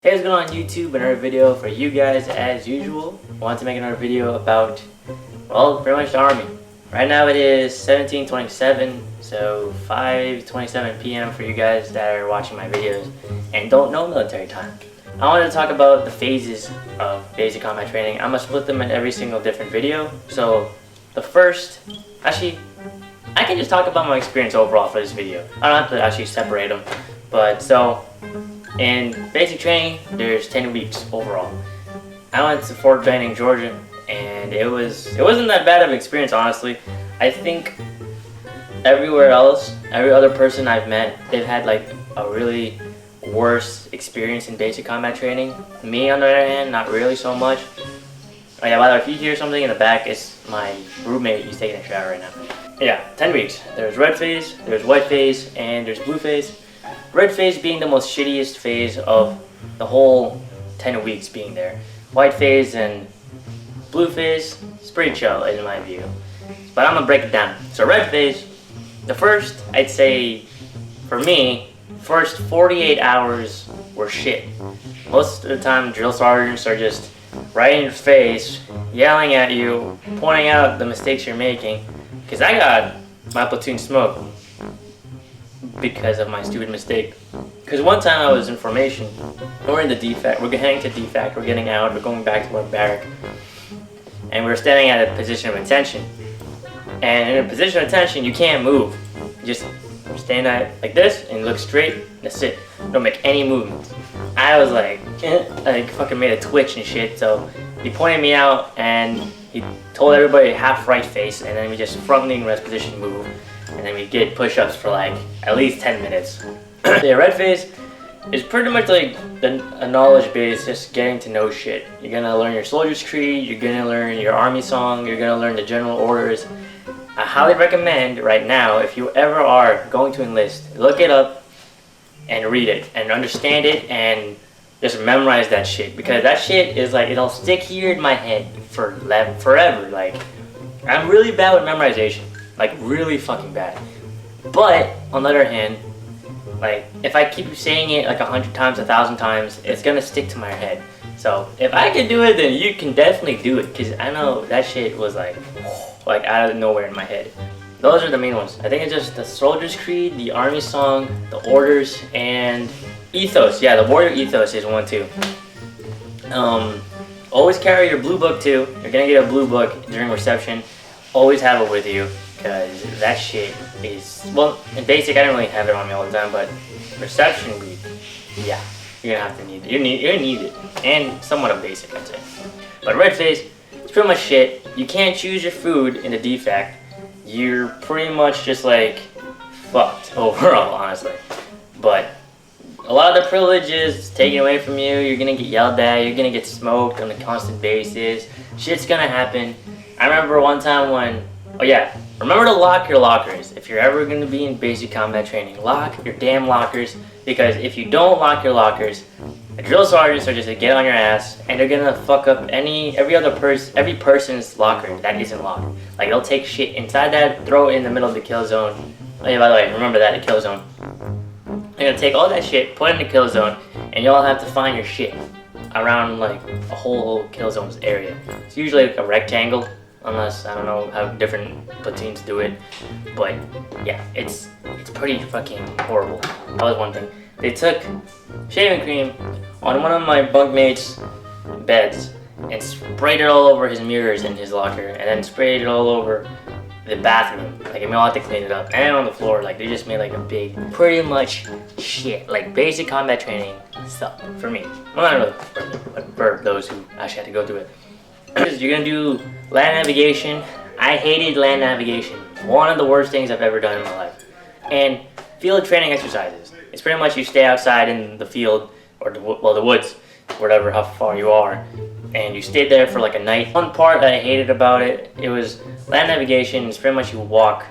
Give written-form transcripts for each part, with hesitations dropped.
Hey, what's going on YouTube? Another video for you guys as usual. I wanted to make another video about, well, pretty much the army. Right now it is 17:27, so 5:27 p.m. for you guys that are watching my videos and don't know military time. I wanted to talk about the phases of basic combat training. I'm going to split them in every single different video. So the first, actually, I can just talk about my experience overall for this video. I don't have to actually separate them. But so, in basic training, there's 10 weeks overall. I went to Fort Benning, Georgia, and it wasn't that bad of an experience, honestly. I think everywhere else, every other person I've met, they've had like a really worse experience in basic combat training. Me, on the other hand, not really so much. Oh yeah, by the way, if you hear something in the back, it's my roommate. He's taking a shower right now. Yeah, 10 weeks. There's red phase, there's white phase, and there's blue phase. Red phase being the most shittiest phase of the whole 10 weeks being there. White phase and blue phase is pretty chill in my view. But I'm gonna break it down. So red phase, the first, I'd say, for me, first 48 hours were shit. Most of the time drill sergeants are just right in your face, yelling at you, pointing out the mistakes you're making. Cause I got my platoon smoked because of my stupid mistake. Because one time I was in formation, we're in the defact, we're heading to defact, we're getting out, we're going back to our barrack, and we're standing at a position of attention. And in a position of attention, you can't move. You just stand at like this and look straight. That's it. Don't make any movements. I was like, I fucking made a twitch and shit. So he pointed me out and he told everybody half right face, and then we just front lean rest position move. And then we get push-ups for like at least 10 minutes. The red phase is pretty much like a knowledge base, just getting to know shit. You're gonna learn your soldier's creed, you're gonna learn your army song, you're gonna learn the general orders. I highly recommend right now, if you ever are going to enlist, look it up and read it and understand it and just memorize that shit, because that shit is like, it'll stick here in my head for forever. Like, I'm really bad with memorization. Like, really fucking bad. But on the other hand, like, if I keep saying it like 100 times, 1,000 times, it's gonna stick to my head. So if I can do it, then you can definitely do it, because I know that shit was like out of nowhere in my head. Those are the main ones. I think it's just the soldier's creed, the army song, the orders, and ethos. Yeah, the warrior ethos is one too. Always carry your blue book too. You're gonna get a blue book during reception. Always have it with you. Because that shit is, well, in basic I don't really have it on me all the time, but reception week, yeah, you're gonna have to need it. You're gonna need it, and somewhat of basic, I'd say. But red phase, it's pretty much shit. You can't choose your food in the defact. You're pretty much just like fucked overall, honestly. But a lot of the privileges taken away from you. You're gonna get yelled at. You're gonna get smoked on a constant basis. Shit's gonna happen. I remember one time when, oh yeah, remember to lock your lockers. If you're ever going to be in basic combat training, lock your damn lockers, because if you don't lock your lockers, the drill sergeants are just going to get on your ass and they're going to fuck up every person's locker that isn't locked. Like, they'll take shit inside that, throw it in the middle of the kill zone. Oh yeah, by the way, remember that, the kill zone. They're going to take all that shit, put it in the kill zone, and you'll have to find your shit around like a whole kill zone's area. It's usually like a rectangle. Unless, I don't know how different platoons do it. But yeah, it's pretty fucking horrible. That was one thing. They took shaving cream on one of my bunkmates' beds and sprayed it all over his mirrors in his locker, and then sprayed it all over the bathroom. Like, we all had to clean it up. And on the floor, like, they just made like a big, pretty much shit. Like, basic combat training stuff for me. Well, not really for me, but for those who actually had to go through it. You're gonna do land navigation. I hated land navigation. One of the worst things I've ever done in my life. And field training exercises. It's pretty much you stay outside in the field, or the woods, whatever, how far you are, and you stay there for like a night. One part that I hated about it, it was land navigation. It's pretty much you walk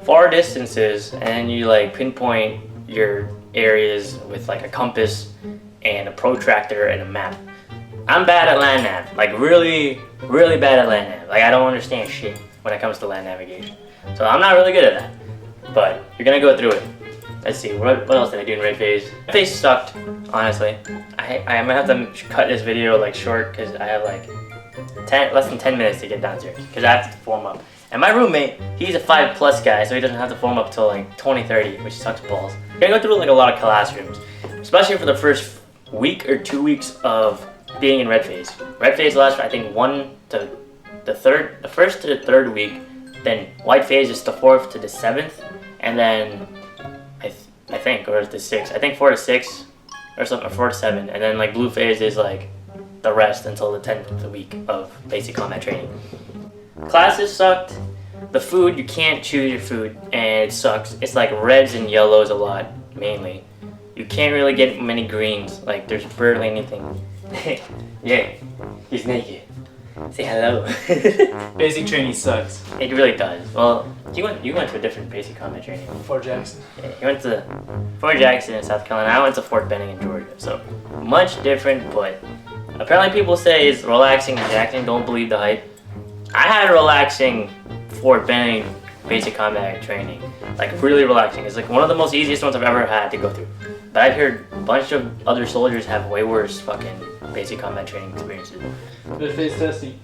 far distances and you like pinpoint your areas with like a compass and a protractor and a map. I'm bad at land nav, like really, really bad at land nav. Like, I don't understand shit when it comes to land navigation. So I'm not really good at that, but you're gonna go through it. let's see, what else did I do in red phase? Red phase sucked, honestly. I'm gonna have to cut this video like short because I have like less than 10 minutes to get downstairs because I have to form up. And my roommate, he's a 5+ guy, so he doesn't have to form up till like 2030, which sucks balls. You're gonna go through like a lot of classrooms, especially for the first week or 2 weeks of being in red phase. Red phase lasts, I think, the first to the third week. Then white phase is the 4th to the 7th, and then I think, or the 6th. I think 4 to 6 or something, or 4 to 7, and then like blue phase is like the rest until the 10th week of basic combat training. Classes sucked. The food, you can't choose your food, and it sucks. It's like reds and yellows a lot, mainly. You can't really get many greens. Like there's barely anything. Yeah, he's naked. Say hello. Basic training sucks. It really does. Well, you went to a different basic combat training. Fort Jackson. Yeah, he went to Fort Jackson in South Carolina. I went to Fort Benning in Georgia. So much different, but apparently people say it's relaxing in Jackson. Don't believe the hype. I had a relaxing Fort Benning basic combat training. Like really relaxing. It's like one of the most easiest ones I've ever had to go through. But I've heard a bunch of other soldiers have way worse fucking basic combat training experiences. Red phase testing.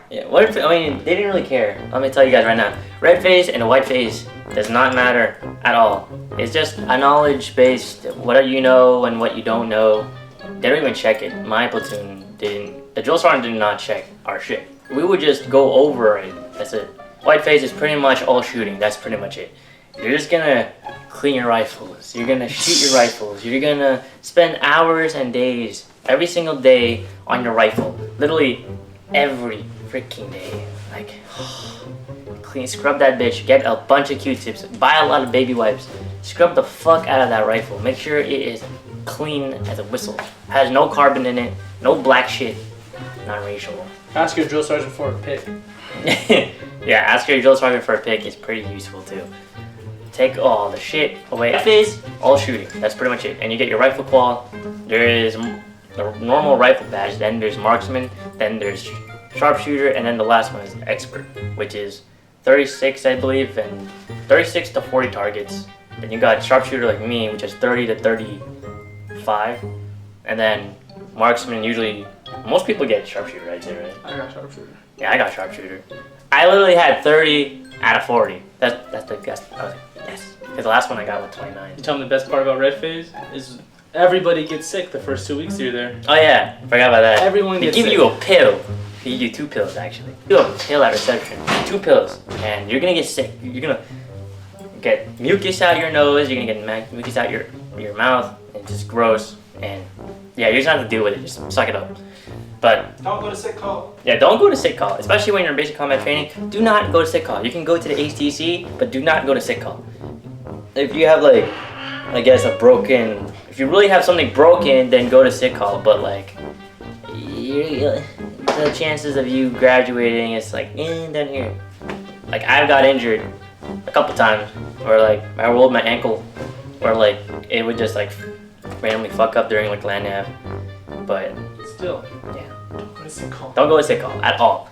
Yeah, they didn't really care. Let me tell you guys right now. Red phase and a white phase does not matter at all. It's just a knowledge based, what you know and what you don't know. They don't even check it. My platoon didn't. The drill sergeant did not check our shit. We would just go over it. That's it. White phase is pretty much all shooting. That's pretty much it. You're just gonna clean your rifles. You're gonna shoot your rifles. You're gonna spend hours and days, every single day, on your rifle. Literally every freaking day. Like, clean, scrub that bitch. Get a bunch of Q-tips. Buy a lot of baby wipes. Scrub the fuck out of that rifle. Make sure it is clean as a whistle. Has no carbon in it. No black shit. Non-racial. Ask your drill sergeant for a pick. Yeah, ask your drill sergeant for a pick is pretty useful too. Take all the shit away. F is all shooting. That's pretty much it. And you get your rifle qual. There is the normal rifle badge. Then there's marksman. Then there's sharpshooter. And then the last one is expert, which is 36, I believe, and 36 to 40 targets. Then you got sharpshooter like me, which is 30 to 35. And then marksman, usually, most people get sharpshooter, I'd say, right? I got sharpshooter. Yeah, I got sharpshooter. I literally had 30 out of 40. That's the best. I was like, yes. Because the last one I got was 29. You tell me the best part about red phase is everybody gets sick the first 2 weeks you're there. Oh yeah, forgot about that. Everyone gets sick. They give you a pill. They give you 2 pills actually. You have a pill at reception. 2 pills, and you're gonna get sick. You're gonna get mucus out your nose. You're gonna get mucus out your mouth, and it's just gross. And yeah, you just have to deal with it. Just suck it up. But don't go to sick call. Yeah, don't go to sick call, especially when you're in basic combat training. Do not go to sick call. You can go to the HTC, but do not go to sick call. If you have like, I guess if you really have something broken, then go to sick call. But like, the chances of you graduating is like, down here. Like I've got injured a couple times, where like I rolled my ankle, where like it would just like randomly fuck up during like land nav. But still, yeah. Don't go to sick call at all.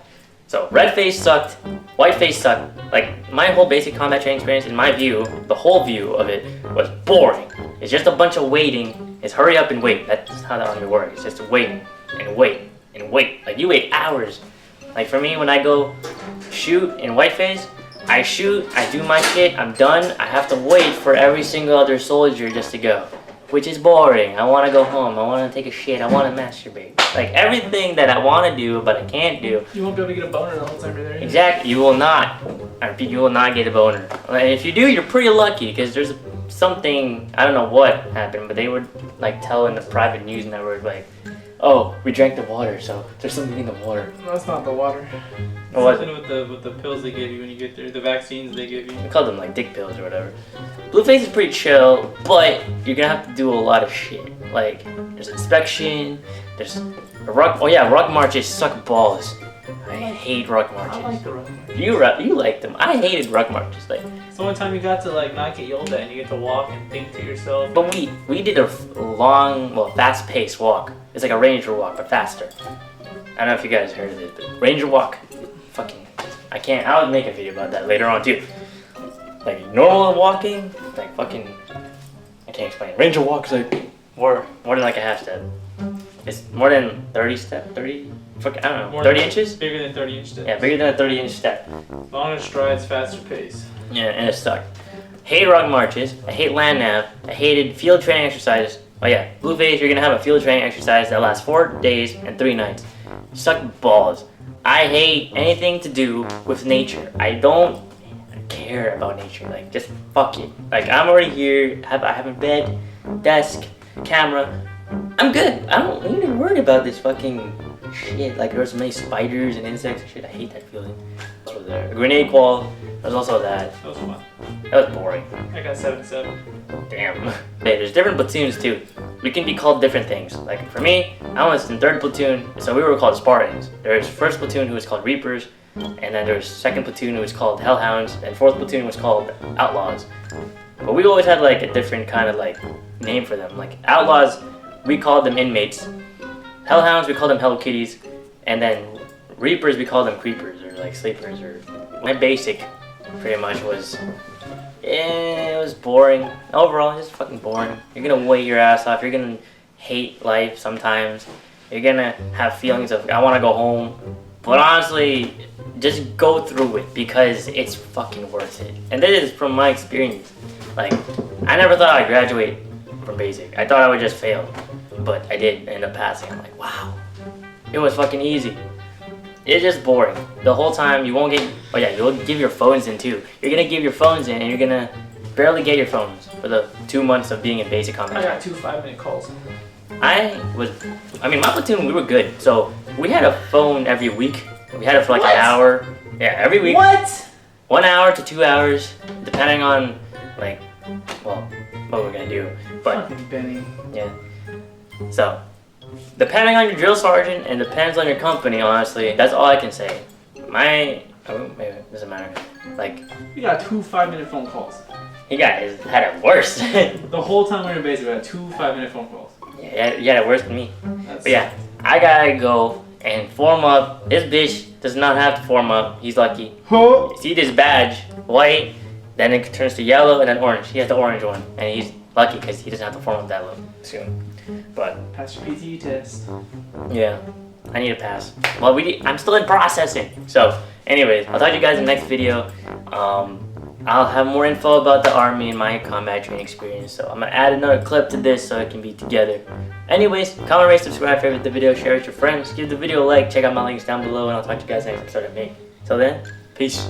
So red phase sucked, white phase sucked. Like my whole basic combat training experience, in my view, the whole view of it was boring. It's just a bunch of waiting. It's hurry up and wait. That's how the army works. It's just waiting and wait and wait. Like you wait hours. Like for me, when I go shoot in white phase, I shoot, I do my shit, I'm done. I have to wait for every single other soldier just to go, which is boring. I want to go home. I want to take a shit. I want to masturbate. Like everything that I want to do, but I can't do. You won't be able to get a boner the whole time you're there. Exactly. You will not. I repeat, you will not get a boner. And if you do, you're pretty lucky because there's something, I don't know what happened, but they would like tell in the private news network like, oh, we drank the water, so there's something in the water. No, that's not the water. What? Something with the pills they give you when you get there, the vaccines they give you. We call them like dick pills or whatever. Blueface is pretty chill, but you're gonna have to do a lot of shit. Like, there's inspection, there's ruck marches suck balls. I hate ruck marches. I like the ruck marches. You like them. I hated ruck marches. Like, it's the only time you got to like not get yelled at and you get to walk and think to yourself. But we did a long, fast-paced walk. It's like a ranger walk, but faster. I don't know if you guys heard of this, but ranger walk, fucking, I'll make a video about that later on too. Like normal walking, like fucking can't explain. Ranger walk is like more than like a half step. It's more than 30 step, 30, fuck, I don't know, More 30 than- inches? Bigger than 30-inch steps. Yeah, bigger than a 30-inch step. Longer strides, faster pace. Yeah, and it sucked. Hate rock marches. I hate land nav. I hated field training exercises. Oh yeah, Blueface, you're gonna have a field training exercise that lasts 4 days and 3 nights. Suck balls. I hate anything to do with nature. I don't care about nature. Like, just fuck it. Like, I'm already here. I have a bed, desk, camera. I'm good. I don't need to worry about this fucking shit. Like, there's so many spiders and insects and shit. I hate that feeling. What was there? A grenade qual. There's also that. That was fun. That was boring. I got 7-7. Damn. Hey, there's different platoons too. We can be called different things. Like for me, I was in 3rd platoon, so we were called Spartans. There's 1st platoon who was called Reapers, and then there's 2nd platoon who was called Hellhounds, and 4th platoon was called Outlaws. But we always had like a different kind of like name for them. Like Outlaws, we called them inmates. Hellhounds, we called them Hell Kitties, and then Reapers, we called them creepers or like sleepers. Or my basic, pretty much was. It was boring. Overall, just fucking boring. You're gonna wait your ass off. You're gonna hate life sometimes. You're gonna have feelings of, I wanna go home. But honestly, just go through it because it's fucking worth it. And this is from my experience. Like, I never thought I'd graduate from basic. I thought I would just fail. But I did end up passing. I'm like, wow. It was fucking easy. It's just boring. The whole time you won't get, oh yeah, you'll give your phones in too. You're gonna give your phones in and you're gonna barely get your phones for the 2 months of being in basic combat. I got 2 5-minute calls. I mean, my platoon, we were good. So we had a phone every week. We had it for like an hour. Yeah, every week. What? 1 hour to 2 hours, depending on like, well, what we're gonna do. But Fucking Benny. yeah. So, depending on your drill sergeant and depends on your company, honestly, that's all I can say. Maybe it doesn't matter. Like, We got 2 5-minute phone calls. you guys had it worse. The whole time we were in basic, we had 2 5-minute phone calls. Yeah, you had it worse than me. That's But yeah, I gotta go and form up. This bitch does not have to form up. He's lucky. Huh? See this badge, white, then it turns to yellow and then orange. He has the orange one, and he's lucky because he doesn't have to form up that low soon. But Pass your PTE test. yeah, I need to pass. Well, I'm still in processing. So, anyways, I'll talk to you guys in the next video. I'll have more info about the army and my combat training experience. So I'm gonna add another clip to this so it can be together. Anyways, comment, rate, subscribe, favorite the video, share it with your friends, give the video a like, check out my links down below, and I'll talk to you guys next episode of me. Till then, peace.